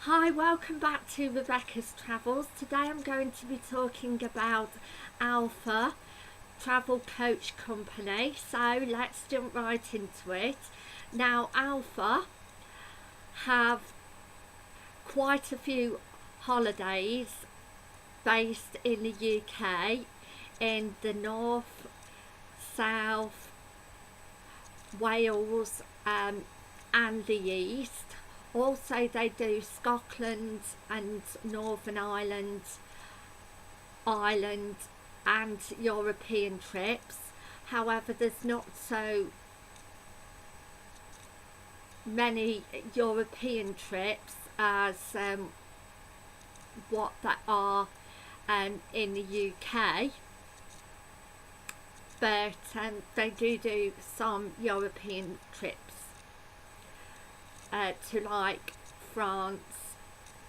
Hi, welcome back to Rebecca's Travels. Today I'm going to be talking about Alpha Travel Coach Company. So let's jump right into it. Now, Alpha have quite a few holidays based in the UK, in the north, south, Wales, and the east. Also, they do Scotland and Northern Ireland, and European trips. However, there's not so many European trips as what there are in the UK, but they do some European trips to like France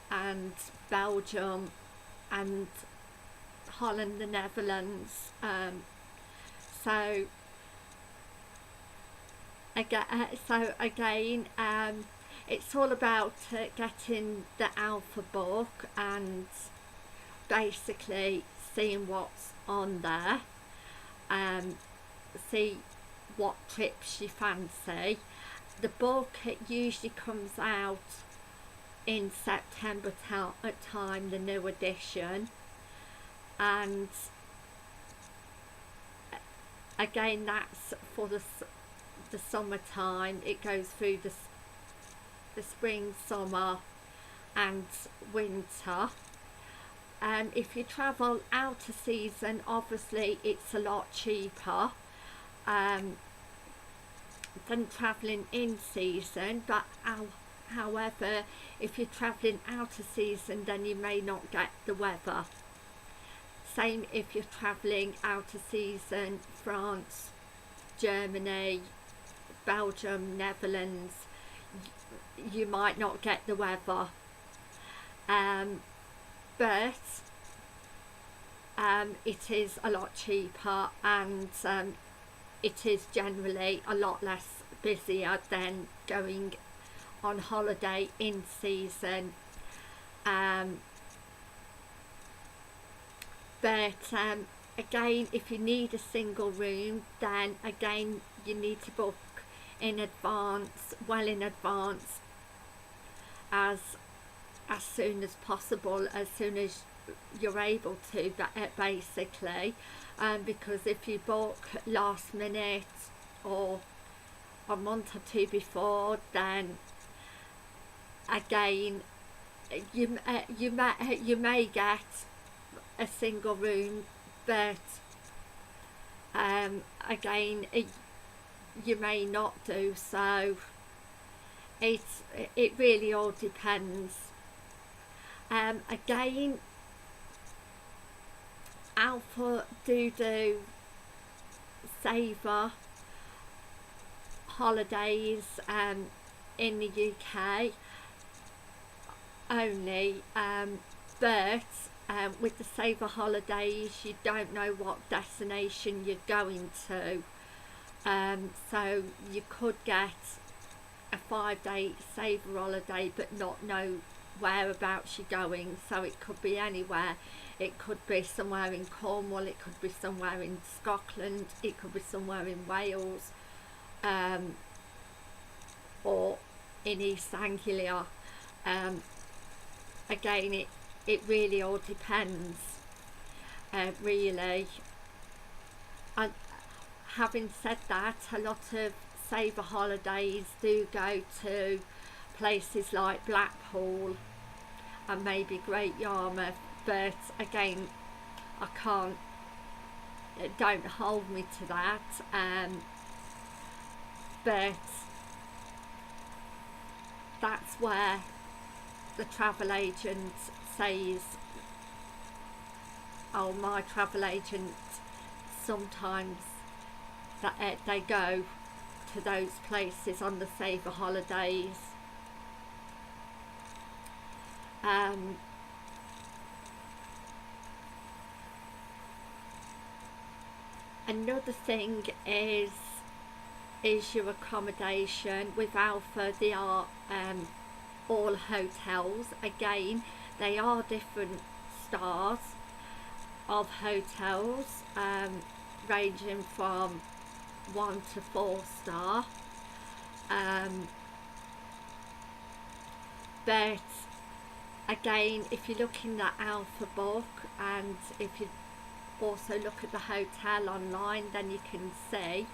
and Belgium and Holland, the Netherlands. So again, it's all about getting the Alpha book and basically seeing what's on there, see what trips you fancy. The book usually comes out in September time, the new edition, and again that's for the summertime. It goes through the spring, summer and winter. If you travel out of season, obviously it's a lot cheaper than travelling in season, but however, if you're travelling out of season, then you may not get the weather. Same if you're travelling out of season, France, Germany, Belgium, Netherlands, you might not get the weather, but it is a lot cheaper, and it is generally a lot less busier than going on holiday in season. But again, if you need a single room, then again you need to book in advance, well in advance, as soon as possible, as soon as you're able to, basically, because if you book last minute or a month or two before, then again you may get a single room, but again you may not do. So it really all depends. Again, Alpha do saver holidays in the UK only, but with the saver holidays you don't know what destination you're going to, so you could get a 5-day saver holiday but not know whereabouts you're going. So it could be anywhere. It could be somewhere in Cornwall, it could be somewhere in Scotland, it could be somewhere in Wales, or in East Anglia. Again, it really all depends, really. And having said that, a lot of saver holidays do go to places like Blackpool and maybe Great Yarmouth, but again don't hold me to that, but that's where the travel agent says, oh, my travel agent sometimes that they go to those places on the saver holidays. Another thing is your accommodation. With Alpha, they are all hotels. Again, they are different stars of hotels, ranging from 1 to 4 star. But again, if you look in the Alpha book, and if you also look at the hotel online, then you can see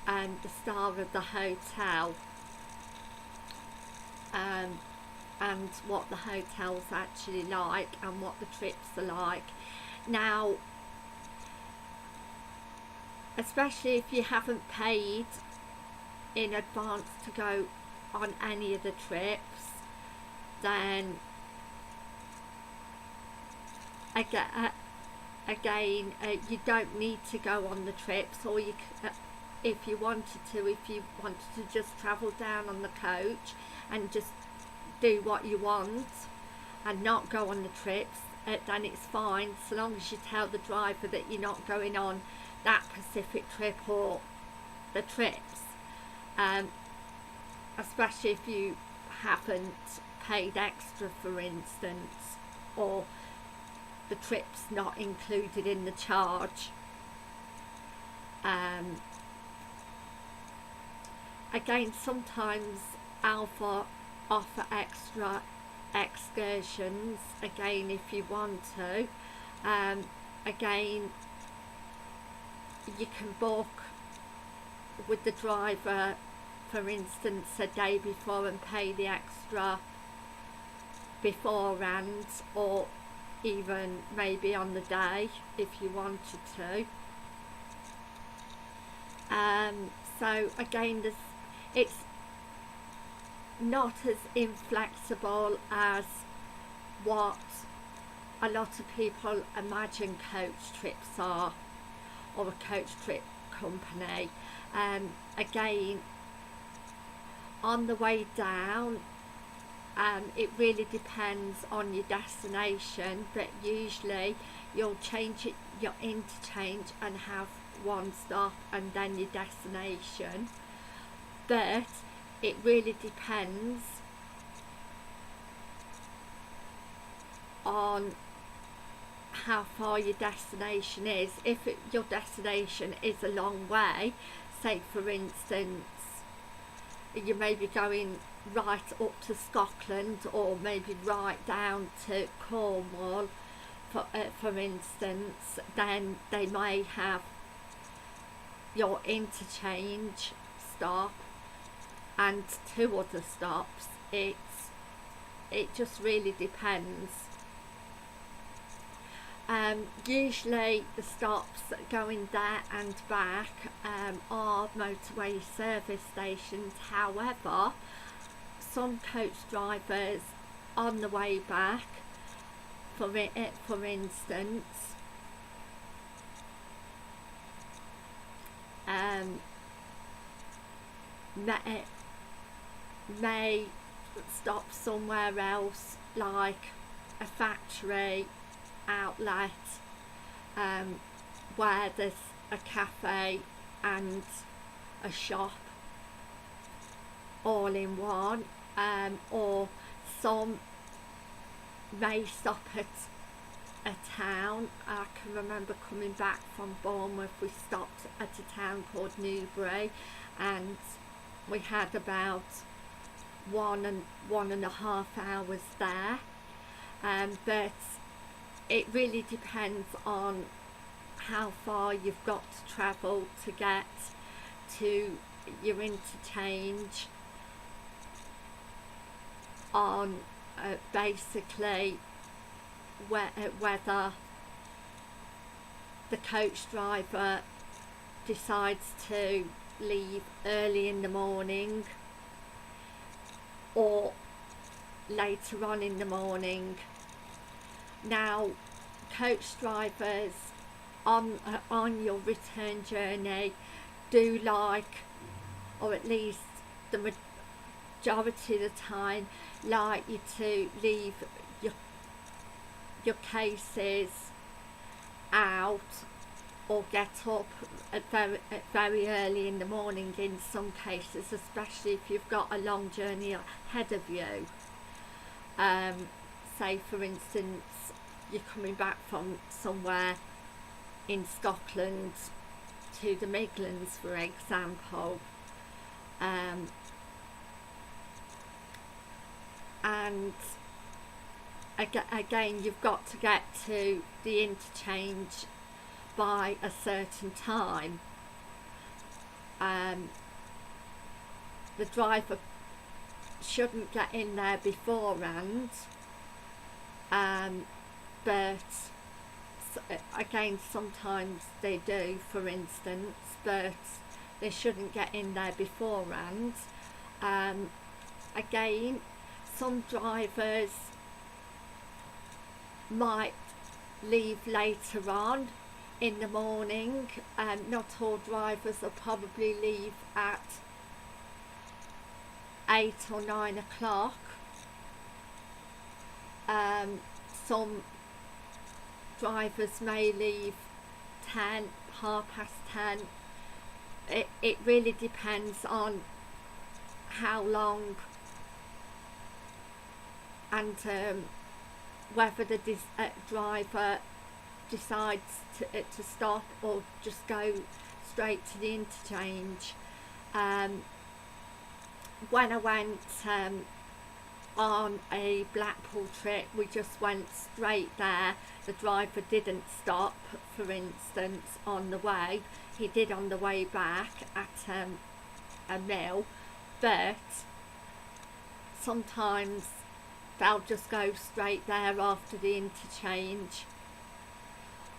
the star of the hotel, and what the hotel's actually like and what the trips are like. Now, especially if you haven't paid in advance to go on any of the trips, then again, you don't need to go on the trips, or you if you wanted to just travel down on the coach and just do what you want and not go on the trips, then it's fine, so long as you tell the driver that you're not going on that specific trip or the trips, especially if you haven't paid extra, for instance, or the trip's not included in the charge. Again, sometimes Alpha offer extra excursions, again, if you want to. Again, you can book with the driver, for instance, a day before and pay the extra beforehand, or even maybe on the day if you wanted to. So again, it's not as inflexible as what a lot of people imagine coach trips are, or a coach trip company. Again, on the way down, it really depends on your destination, but usually you'll change your interchange and have one stop and then your destination. But it really depends on how far your destination is. If your destination is a long way, say for instance you may be going right up to Scotland, or maybe right down to Cornwall, for instance, then they may have your interchange stop and 2 other stops. It just really depends. Usually the stops going there and back are motorway service stations. However, some coach drivers on the way back, for instance, may stop somewhere else, like a factory outlet, where there's a cafe and a shop all in one, or some may stop at a town. I can remember coming back from Bournemouth, we stopped at a town called Newbury, and we had about 1.5 hours there. But it really depends on how far you've got to travel to get to your interchange, on basically whether the coach driver decides to leave early in the morning or later on in the morning. Now, coach drivers on your return journey do like, or at least the majority of the time, like you to leave your cases out or get up at very early in the morning in some cases, especially if you've got a long journey ahead of you. Say for instance you're coming back from somewhere in Scotland to the Midlands, for example, and again you've got to get to the interchange by a certain time. The driver shouldn't get in there beforehand, but again sometimes they do, for instance, but they shouldn't get in there beforehand. Again, some drivers might leave later on in the morning. Not all drivers will probably leave at 8 or 9 o'clock. Some drivers may leave 10, 10:30. It really depends on how long and whether the driver decides to stop or just go straight to the interchange. When I went on a Blackpool trip, we just went straight there. The driver didn't stop, for instance, on the way. He did on the way back at a mill, but sometimes they'll just go straight there after the interchange,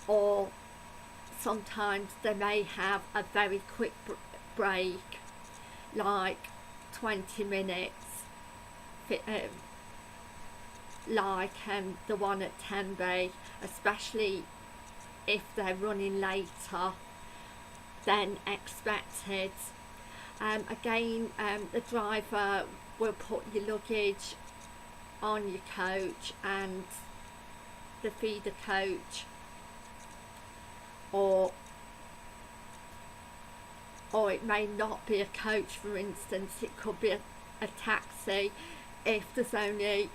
or sometimes they may have a very quick break, like 20 minutes, like the one at Tenby, especially if they're running later than expected. Again, the driver will put your luggage on your coach and the feeder coach, or it may not be a coach, for instance. It could be a taxi if there's only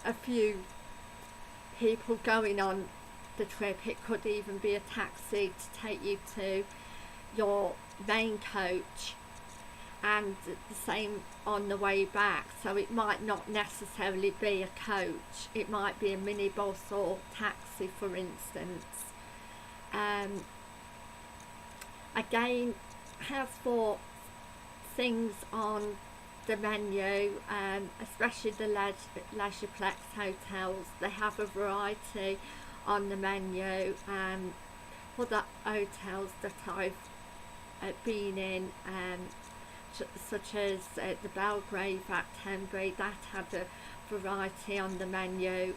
a few people going on the trip. It could even be a taxi to take you to your main coach, and the same on the way back. So it might not necessarily be a coach, it might be a minibus or taxi, for instance. Again, as for things on the menu, especially the Leisureplex hotels, they have a variety on the menu. Other hotels that I've been in, such as the Belgrave at Tenby, that had a variety on the menu.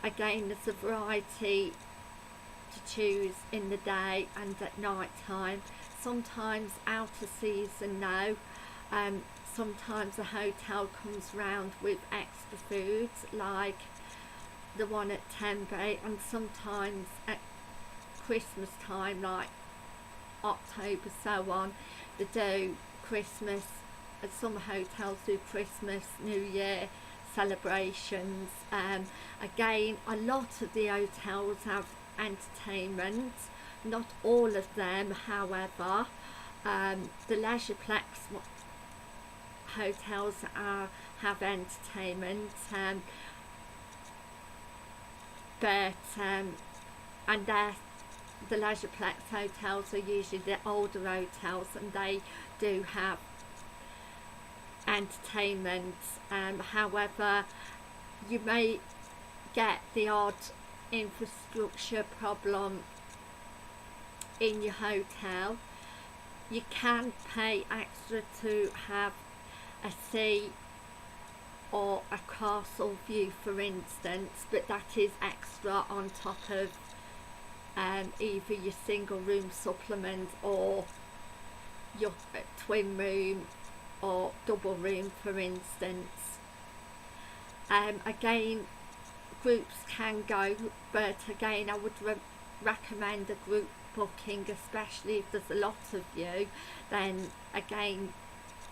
Again, there's a variety to choose in the day and at night time. Sometimes out of season now, sometimes a hotel comes round with extra foods, like the one at Tenby, and sometimes at Christmas time, like October, so on, they do Christmas. Some hotels do Christmas, New Year celebrations. Again, a lot of the hotels have entertainment, not all of them, however. The Leisureplex hotels have entertainment, but and the Leisureplex hotels are usually the older hotels, and they do have entertainment. However, you may get the odd infrastructure problem in your hotel. You can pay extra to have a sea or a castle view, for instance, but that is extra on top of either your single room supplement or your twin room or double room, for instance. Again, groups can go, but again, I would recommend a group booking, especially if there's a lot of you. Then again,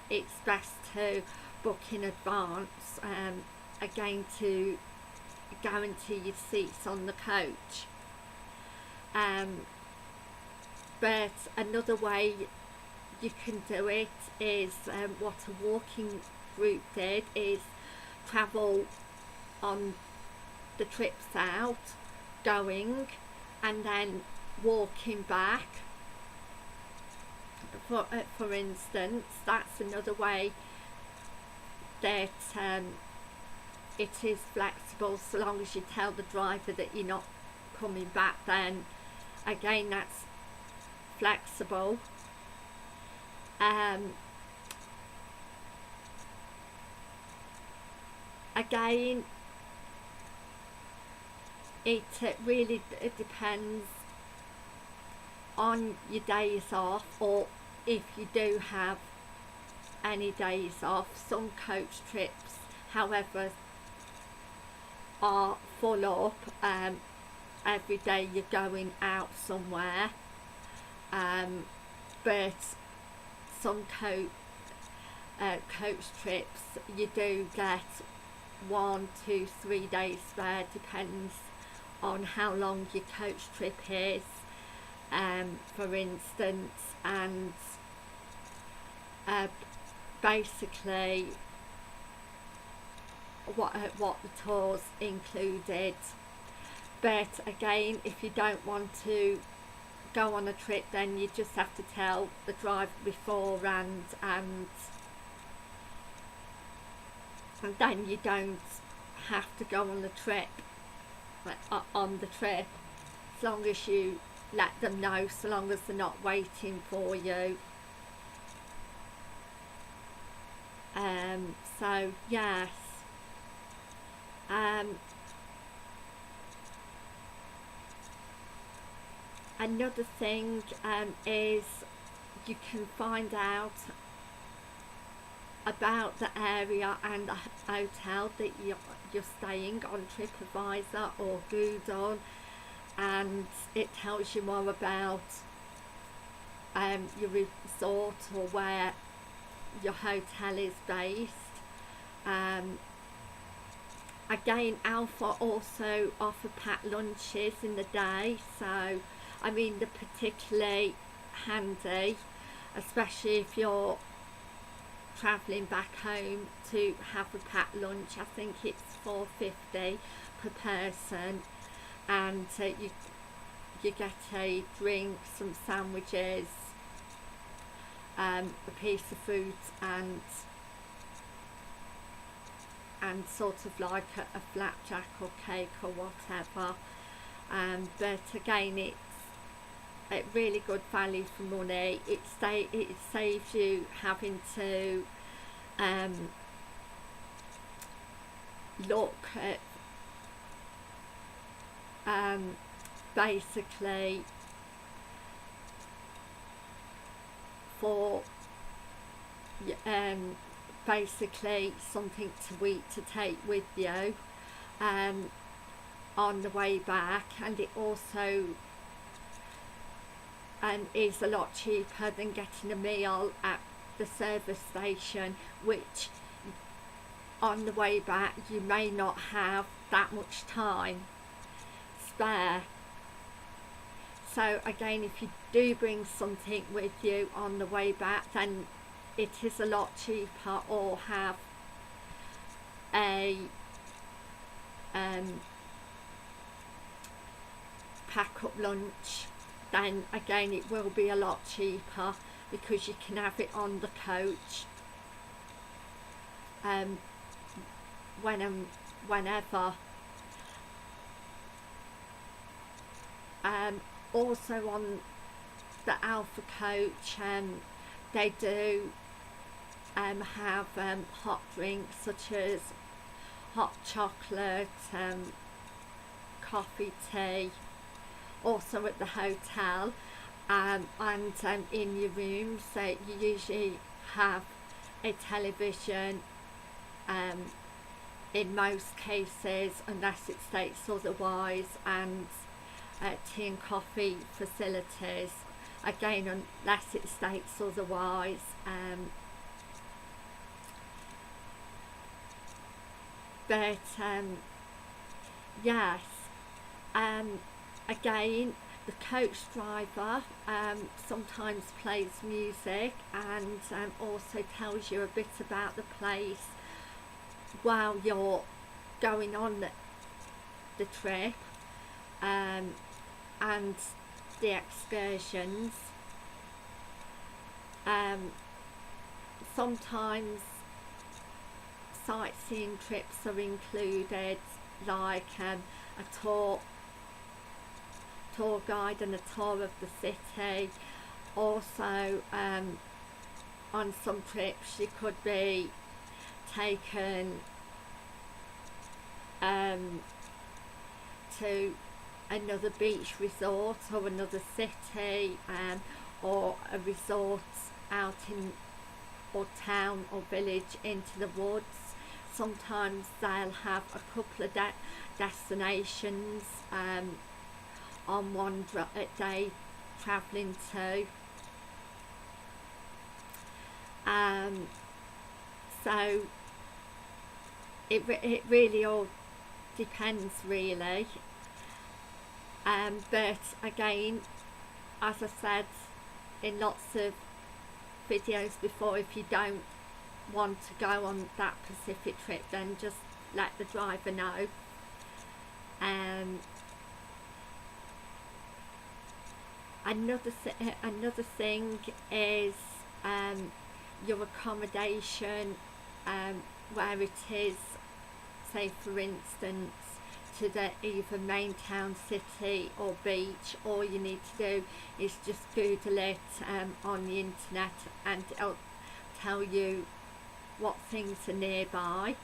it's best to book in advance, again, to guarantee your seats on the coach. But another way you can do it is what a walking group did, is travel on the trips out, going and then walking back. For instance, that's another way that it is flexible, so long as you tell the driver that you're not coming back, then again that's flexible. Again, it really depends on your days off, or if you do have any days off. Some coach trips, however, are full up. Every day you're going out somewhere, but some coach trips you do get 1, 2, 3 days spare, depends on how long your coach trip is, for instance. And basically what the tours included. But again, if you don't want to go on a trip, then you just have to tell the driver beforehand, and then you don't have to go on the trip, as long as you let them know, so long as they're not waiting for you. So yes, another thing is you can find out about the area and the hotel that you're staying on TripAdvisor or Google, and it tells you more about your resort or where your hotel is based. Again, Alpha also offer packed lunches in the day, so I mean they're particularly handy, especially if you're travelling back home, to have a packed lunch. I think it's $4.50 per person, and you get a drink, some sandwiches, a piece of fruit, and sort of like a flapjack or cake or whatever. But again, it's a really good value for money. It saves you having to look at basically for basically something to eat to take with you on the way back, and it also is a lot cheaper than getting a meal at the service station, which on the way back you may not have that much time spare. So again, if you do bring something with you on the way back, then it is a lot cheaper, or have a pack up lunch, then again it will be a lot cheaper, because you can have it on the coach whenever. Also on the Alpha coach, they do have hot drinks such as hot chocolate, coffee, tea, also at the hotel, and in your rooms you usually have a television, in most cases, unless it states otherwise, and tea and coffee facilities, again unless it states otherwise. But yes, again, the coach driver sometimes plays music and also tells you a bit about the place while you're going on the trip, and the excursions. Sometimes sightseeing trips are included, like a tour guide and a tour of the city. Also, on some trips you could be taken to another beach resort or another city, or a resort out in or town or village into the woods. Sometimes they'll have a couple of destinations on one day travelling to. So it really all depends really. But again, as I said in lots of videos before, if you don't want to go on that Pacific trip, then just let the driver know. Another thing is your accommodation, where it is, say for instance, to the either main town, city or beach. All you need to do is just Google it on the internet, and it'll tell you what things are nearby.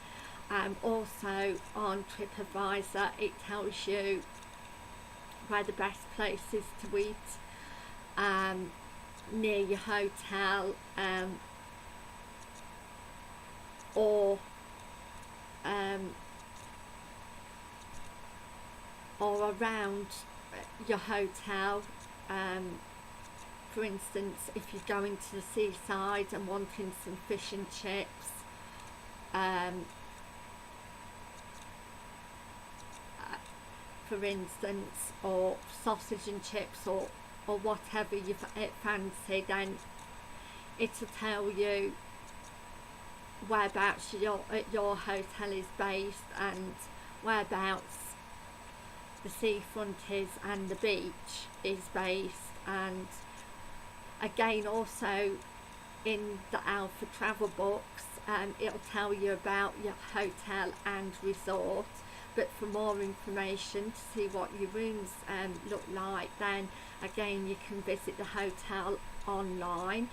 Also on TripAdvisor it tells you where the best places to eat near your hotel, or around your hotel. For instance, if you're going to the seaside and wanting some fish and chips, for instance, or sausage and chips, or whatever you fancy, then it'll tell you whereabouts your hotel is based and whereabouts the seafront is and the beach is based. And again, also in the Alpha travel books, it'll tell you about your hotel and resort. But for more information, to see what your rooms look like, then again you can visit the hotel online.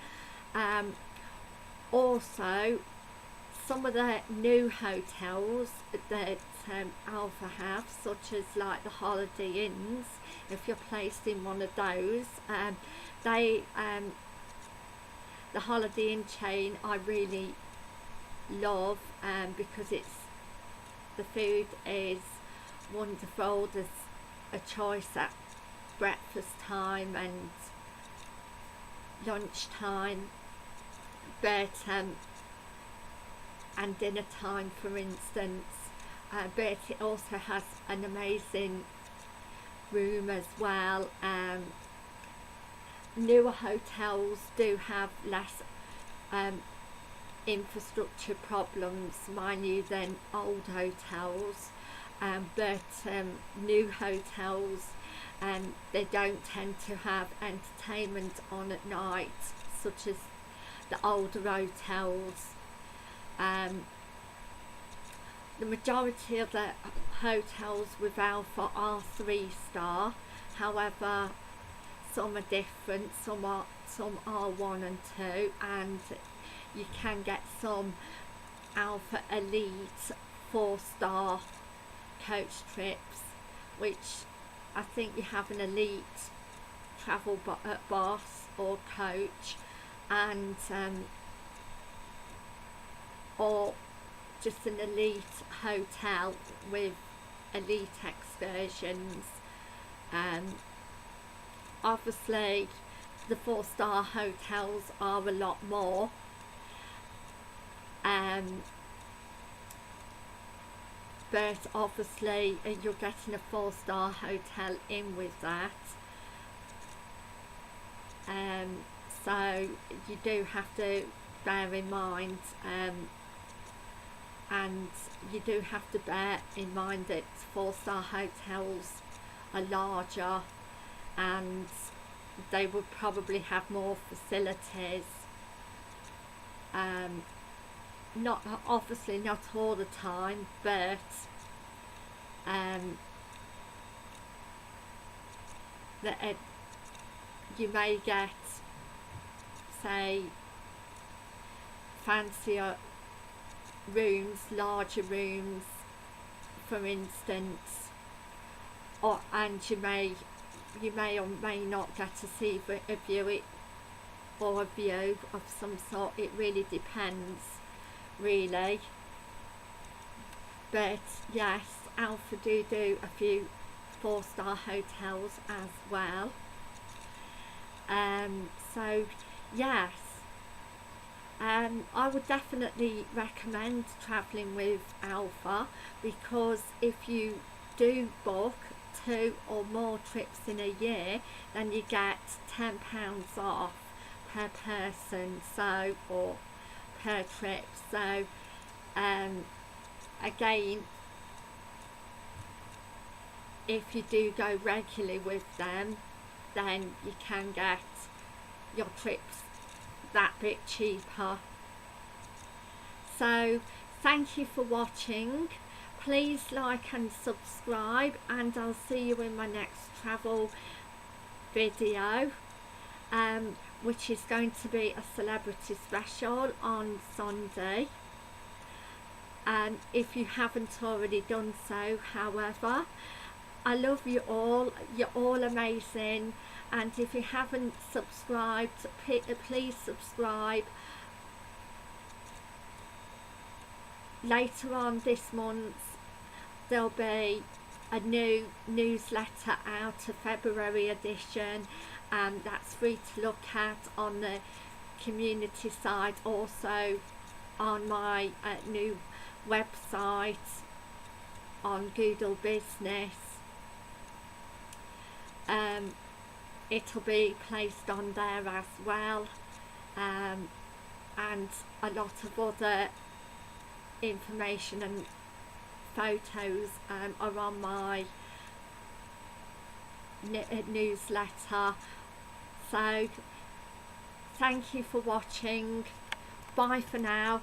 Also, some of the new hotels that Alpha have, such as like the Holiday Inns, if you're placed in one of those, the Holiday Inn chain I really love, because the food is wonderful. There's a choice at breakfast time and lunch time, but and dinner time for instance, but it also has an amazing room as well. Newer hotels do have less infrastructure problems, mind you, than old hotels, but new hotels, they don't tend to have entertainment on at night, such as the older hotels. The majority of the hotels with Alpha are 3-star, however some are different, some are 1 and 2, and you can get some Alpha Elite 4-star coach trips, which I think you have an elite travel bus or coach, and or just an elite hotel with elite excursions. Obviously the 4-star hotels are a lot more, but obviously you're getting a 4-star hotel in with that, so you do have to bear in mind, and you do have to bear in mind that 4-star hotels are larger and they would probably have more facilities, not obviously not all the time, but that you may get, say, fancier rooms, larger rooms for instance, and you may or may not get to see a view of some sort. It really depends, really. But yes, Alpha do a few 4-star hotels as well. So yes, I would definitely recommend travelling with Alpha, because if you do book 2 or more trips in a year, then you get £10 off per person, so, or per trip. So again, if you do go regularly with them, then you can get your trips that bit cheaper. So thank you for watching. Please like and subscribe, and I'll see you in my next travel video, which is going to be a celebrity special on Sunday. If you haven't already done so, however, I love you all. You're all amazing, and if you haven't subscribed, please subscribe. Later on this month there'll be a new newsletter out, a February edition, and that's free to look at on the community side, also on my new website on Google Business. It'll be placed on there as well, and a lot of other information and photos are on my newsletter. So thank you for watching. Bye for now.